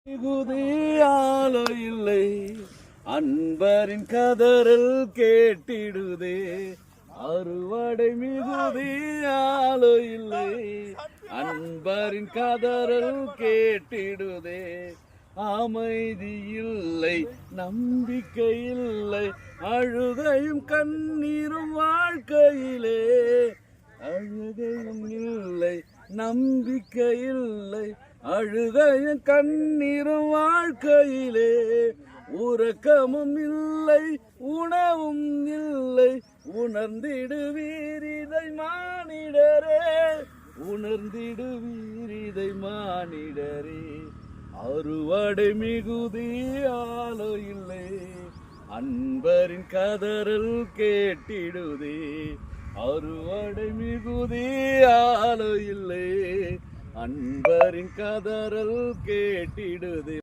மிகுதியாலோ இல்லை அன்பரின் கதறல் கேட்டிடுதே. அறுவடை மிகுதியாலோ இல்லை அன்பரின் கதறல் கேட்டிடுதே. அமைதி இல்லை, நம்பிக்கை இல்லை, அழுகையும் கண்ணீரும் வாழ்க்கையிலே. அழுகையும் இல்லை, நம்பிக்கை இல்லை, அழுகையும் கண்ணீரும் வாழ்க்கையிலே. உறக்கமும் இல்லை, உணவும் இல்லை, உணர்ந்திடுவீர் இதை மானிடரே, உணர்ந்திடுவீர் இதை மானிடரே. அறுவடை மிகுதியாலோ இல்லை அன்பரின் கதறல் கேட்டிடுதே. அறுவடை மிகுதியாலோ இல்லை அன்பரின் கதறல் கேட்டிடுதே.